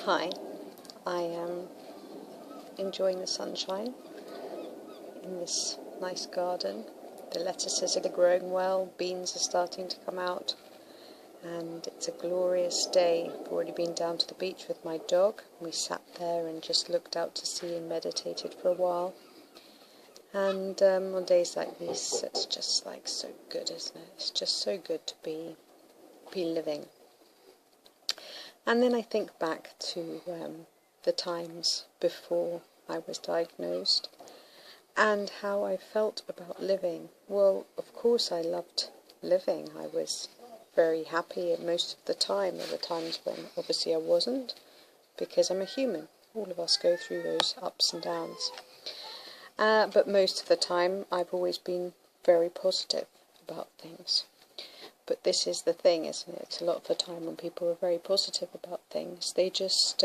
Hi, I am enjoying the sunshine in this nice garden. The lettuces are growing well, beans are starting to come out, and it's a glorious day. I've already been down to the beach with my dog. We sat there and just looked out to sea and meditated for a while. And on days like these, it's just like so good, isn't it? It's just so good to be living. And then I think back to the times before I was diagnosed and how I felt about living. Well, of course I loved living. I was very happy most of the time. There were times when obviously I wasn't, because I'm a human. All of us go through those ups and downs. But most of the time I've always been very positive about things. But this is the thing, isn't it? A lot of the time when people are very positive about things, they just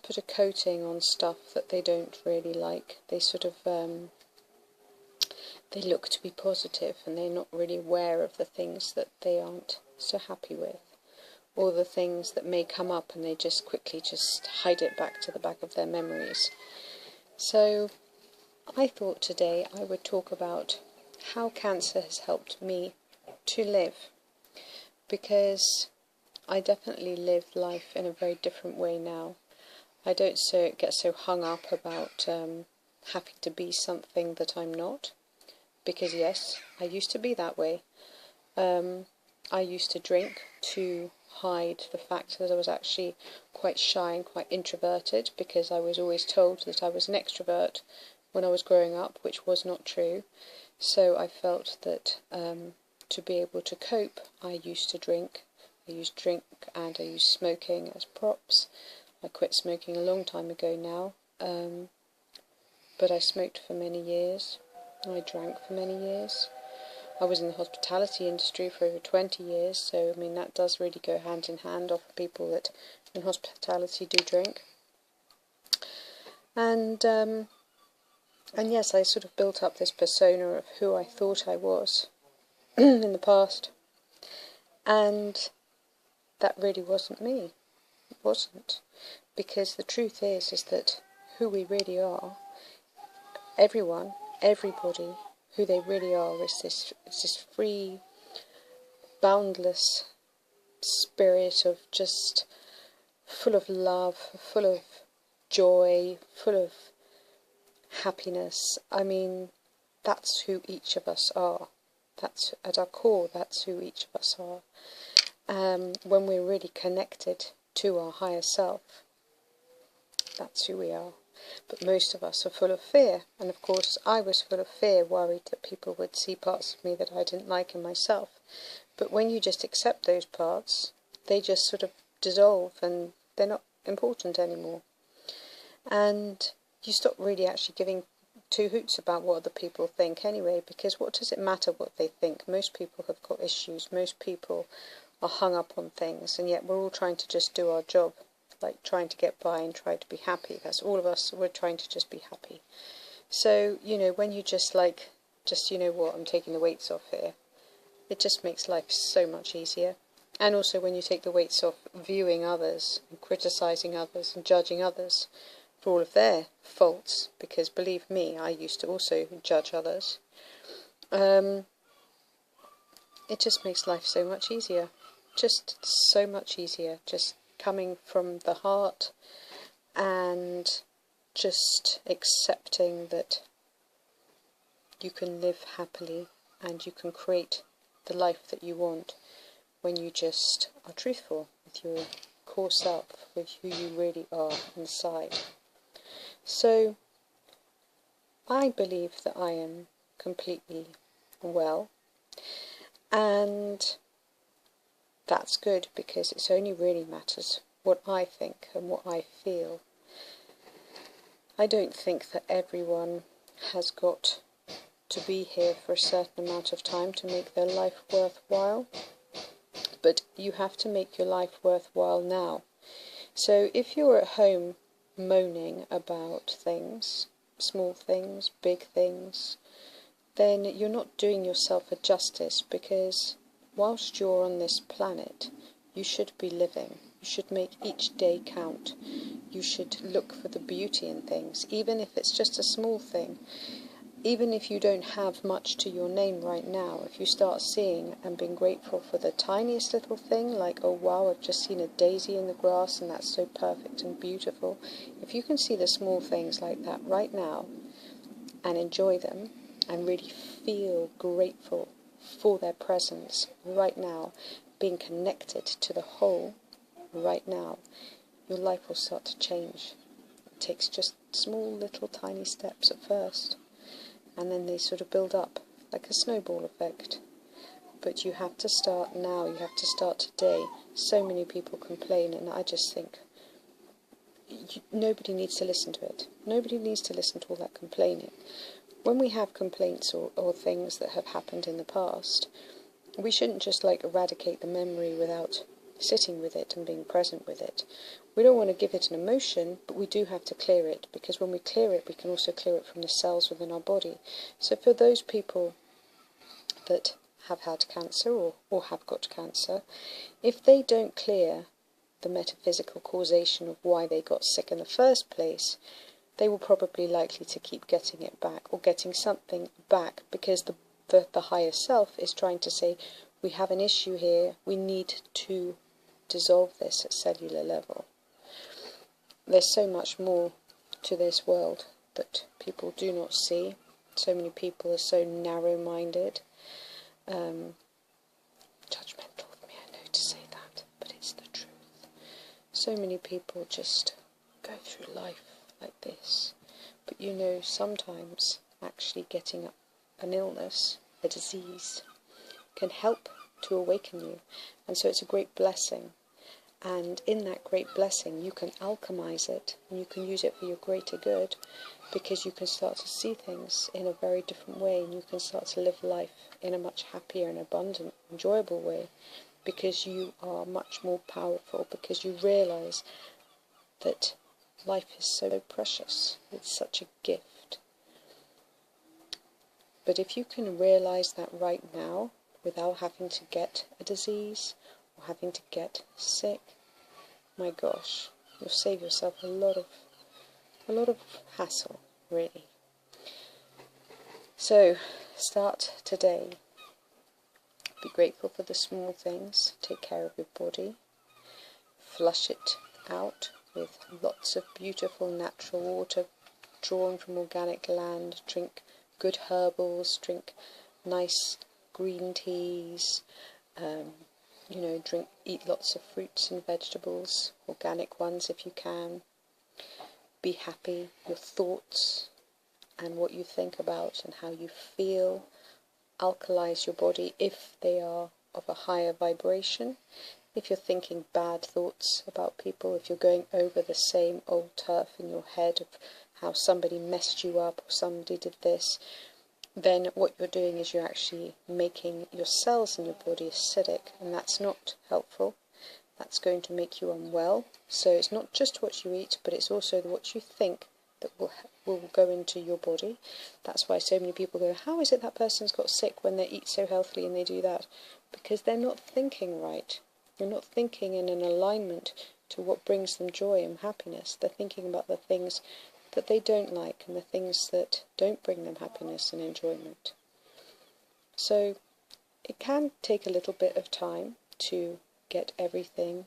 put a coating on stuff that they don't really like. They sort of they look to be positive, and they're not really aware of the things that they aren't so happy with, or the things that may come up, and they just quickly just hide it back to the back of their memories. So I thought today I would talk about how cancer has helped me to live, because I definitely live life in a very different way now. I don't get so hung up about having to be something that I'm not, because yes, I used to be that way. I used to drink to hide the fact that I was actually quite shy and quite introverted, because I was always told that I was an extrovert when I was growing up, which was not true. So I felt that to be able to cope, I used to drink. I used drink and I used smoking as props. I quit smoking a long time ago now, but I smoked for many years. I drank for many years. I was in the hospitality industry for over 20 years, so I mean that does really go hand in hand. Often people that in hospitality do drink. And yes, I sort of built up this persona of who I thought I was in the past, and that really wasn't me. It wasn't, because the truth is that who we really are, everybody, who they really are is this free, boundless spirit of just full of love, full of joy, full of happiness. I mean, that's who each of us are. That's at our core, that's who each of us are. When we're really connected to our higher self, that's who we are. But most of us are full of fear, and of course I was full of fear, worried that people would see parts of me that I didn't like in myself. But when you just accept those parts, they just sort of dissolve and they're not important anymore. And you stop really actually giving two hoots about what other people think anyway, because what does it matter what they think? Most people have got issues, most people are hung up on things, and yet we're all trying to just do our job, like trying to get by and try to be happy. That's all of us, we're trying to just be happy. So, you know, when you just you know what, I'm taking the weights off here, it just makes life so much easier. And also when you take the weights off viewing others and criticising others and judging others for all of their faults, because believe me, I used to also judge others. It just makes life so much easier. Just so much easier. Just coming from the heart and just accepting that you can live happily and you can create the life that you want when you just are truthful with your core self, with who you really are inside. So I believe that I am completely well, and that's good, because it only really matters what I think and what I feel. I don't think that everyone has got to be here for a certain amount of time to make their life worthwhile, but you have to make your life worthwhile now. So if you're at home moaning about things, small things, big things, then you're not doing yourself a justice, because whilst you're on this planet, You should be living. You should make each day count. You should look for the beauty in things, even if it's just a small thing. Even if you don't have much to your name right now, if you start seeing and being grateful for the tiniest little thing, like, oh wow, I've just seen a daisy in the grass and that's so perfect and beautiful. If you can see the small things like that right now and enjoy them and really feel grateful for their presence right now, being connected to the whole right now, your life will start to change. It takes just small little tiny steps at first, and then they sort of build up like a snowball effect. But you have to start now, you have to start today. So many people complain, and I just think nobody needs to listen to it. Nobody needs to listen to all that complaining. When we have complaints or things that have happened in the past, we shouldn't just like eradicate the memory without sitting with it and being present with it. We don't want to give it an emotion, but we do have to clear it, because when we clear it, we can also clear it from the cells within our body. So for those people that have had cancer or have got cancer, if they don't clear the metaphysical causation of why they got sick in the first place, they will probably likely to keep getting it back, or getting something back, because the higher self is trying to say, we have an issue here, we need to dissolve this at cellular level. There's so much more to this world that people do not see. So many people are so narrow-minded, judgmental of me, I know to say that, but it's the truth. So many people just go through life like this, but you know, sometimes actually getting an illness, a disease, can help to awaken you, and so it's a great blessing. And in that great blessing, you can alchemize it, and you can use it for your greater good, because you can start to see things in a very different way, and you can start to live life in a much happier and abundant, enjoyable way, because you are much more powerful, because you realize that life is so precious. It's such a gift. But if you can realize that right now, without having to get a disease or having to get sick, my gosh, you'll save yourself a lot of hassle, really. So start today. Be grateful for the small things. Take care of your body. Flush it out with lots of beautiful natural water drawn from organic land. Drink good herbals. Drink nice green teas. Eat lots of fruits and vegetables, organic ones if you can. Be happy. Your thoughts and what you think about and how you feel alkalize your body if they are of a higher vibration. If you're thinking bad thoughts about people, if you're going over the same old turf in your head of how somebody messed you up or somebody did this, then what you're doing is you're actually making your cells in your body acidic, and that's not helpful. That's going to make you unwell. So it's not just what you eat, but it's also what you think that will go into your body. That's why so many people go, how is it that person's got sick when they eat so healthily and they do that? Because they're not thinking right. They're not thinking in an alignment to what brings them joy and happiness. They're thinking about the things that they don't like and the things that don't bring them happiness and enjoyment. So it can take a little bit of time to get everything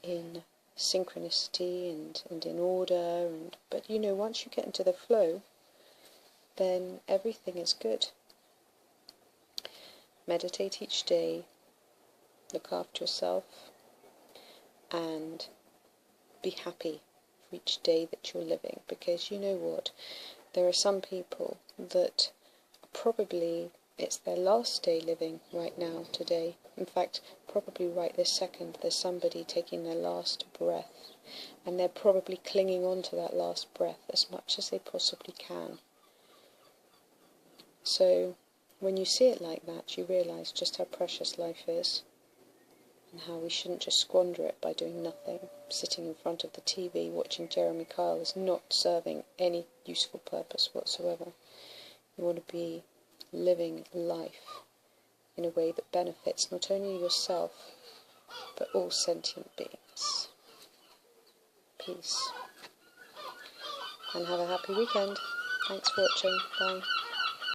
in synchronicity and in order, but you know, once you get into the flow, then everything is good. Meditate each day, look after yourself, and be happy for each day that you're living, because you know what, there are some people that probably it's their last day living right now, today. In fact, probably right this second, there's somebody taking their last breath, and they're probably clinging on to that last breath as much as they possibly can. So when you see it like that, you realise just how precious life is, and how we shouldn't just squander it by doing nothing. Sitting in front of the TV watching Jeremy Kyle is not serving any useful purpose whatsoever. You want to be living life in a way that benefits not only yourself, but for all sentient beings. Peace. And have a happy weekend. Thanks for watching. Bye.